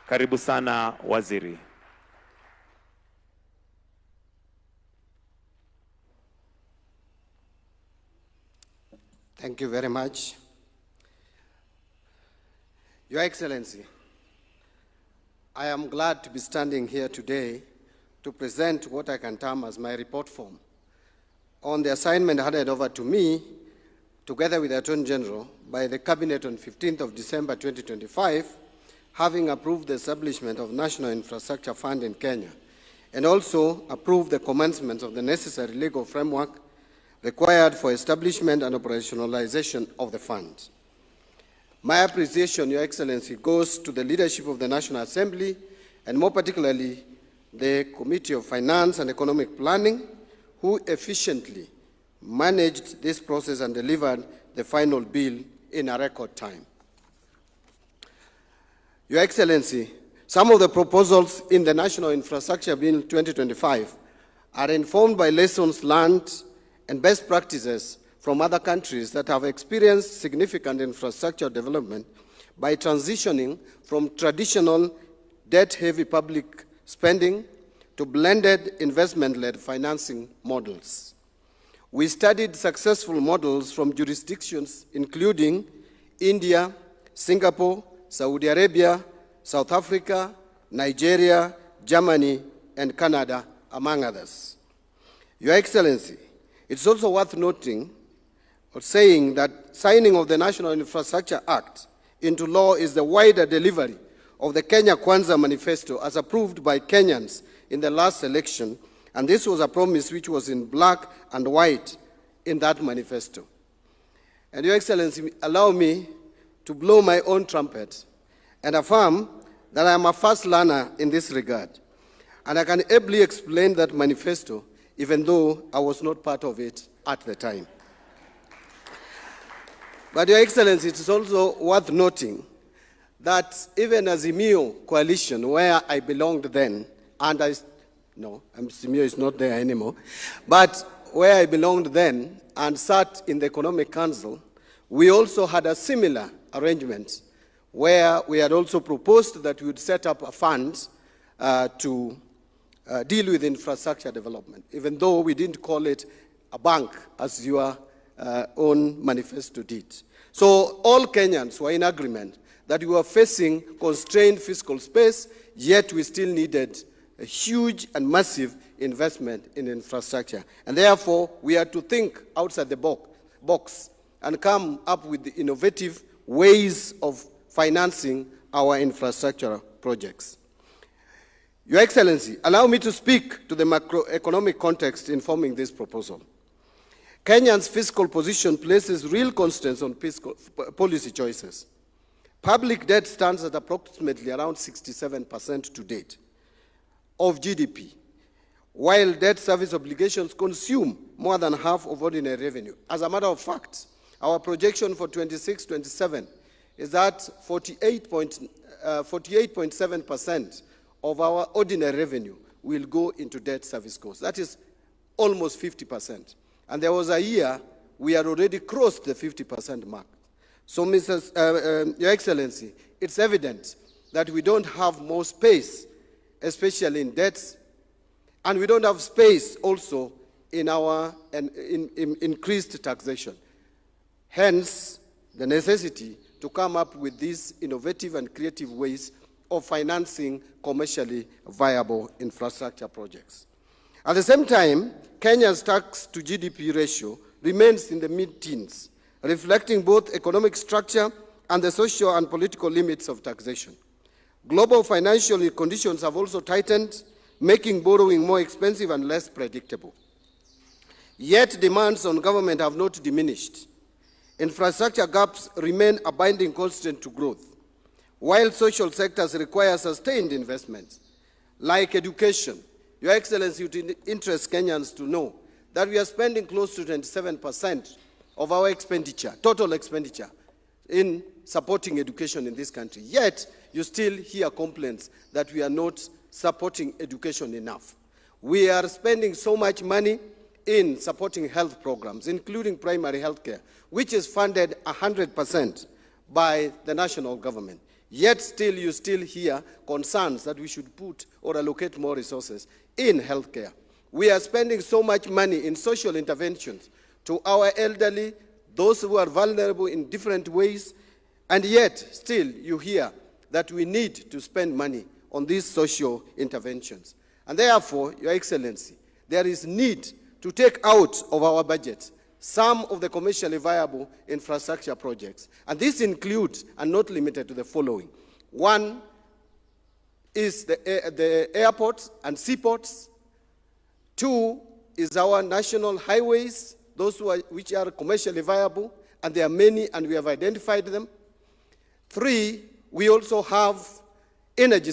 Karibu sana waziri. Thank you very much. Your Excellency, I am glad to be standing here today to present what I can term as my report form on the assignment handed over to me, together with the Attorney General, by the Cabinet on 15th of December 2025, having approved the establishment of National Infrastructure Fund in Kenya, and also approved the commencement of the necessary legal framework required for establishment and operationalization of the fund. My appreciation, Your Excellency, goes to the leadership of the National Assembly, and more particularly the Committee of Finance and Economic Planning, who efficiently managed this process and delivered the final bill in a record time. Your Excellency, some of the proposals in the National Infrastructure Bill 2025 are informed by lessons learned and best practices from other countries that have experienced significant infrastructure development by transitioning from traditional debt-heavy public spending to blended investment-led financing models. We studied successful models from jurisdictions including India, Singapore, Saudi Arabia, South Africa, Nigeria, Germany, and Canada, among others. Your Excellency, it's also worth noting or saying that signing of the National Infrastructure Act into law is the wider delivery of the Kwanza Manifesto as approved by Kenyans in the last election, and this was a promise which was in black and white in that manifesto. And Your Excellency, allow me to blow my own trumpet and affirm that I am a fast learner in this regard, and I can ably explain that manifesto even though I was not part of it at the time. But Your Excellency, it is also worth noting that even as Azimio coalition, where I belonged then, and Azimio is not there anymore, but where I belonged then and sat in the Economic Council, we also had a similar arrangement where we had also proposed that we would set up a fund to deal with infrastructure development, even though we didn't call it a bank as your own manifesto did. So all Kenyans were in agreement that we were facing constrained fiscal space, yet we still needed a huge and massive investment in infrastructure. And therefore, we had to think outside the box and come up with the innovative ways of financing our infrastructure projects. Your Excellency, allow me to speak to the macroeconomic context informing this proposal. Kenya's fiscal position places real constraints on policy choices. Public debt stands at approximately around 67% to date of GDP, while debt service obligations consume more than half of ordinary revenue. As a matter of fact, our projection for 26-27 is that 48.7% of our ordinary revenue will go into debt service costs. That is almost 50%. And there was a year we had already crossed the 50% mark. So, Your Excellency, it's evident that we don't have more space, especially in debts, and we don't have space also in our increased taxation. Hence, the necessity to come up with these innovative and creative ways of financing commercially viable infrastructure projects. At the same time, Kenya's tax to GDP ratio remains in the mid-teens, reflecting both economic structure and the social and political limits of taxation. Global financial conditions have also tightened, making borrowing more expensive and less predictable. Yet demands on government have not diminished. Infrastructure gaps remain a binding constraint to growth, while social sectors require sustained investments, like education. Your Excellency, it would interest Kenyans to know that we are spending close to 27% of our expenditure, total expenditure, in supporting education in this country. Yet, you still hear complaints that we are not supporting education enough. We are spending so much money in supporting health programs, including primary health care, which is funded 100% by the national government. Yet still, you still hear concerns that we should put or allocate more resources in healthcare. We are spending so much money in social interventions to our elderly, those who are vulnerable in different ways, and yet still you hear that we need to spend money on these social interventions. And therefore, Your Excellency, there is need to take out of our budget some of the commercially viable infrastructure projects. And this includes, and not limited to, the following. One is the airports and seaports. Two is our national highways, those which are commercially viable, and there are many, and we have identified them. Three, we also have energy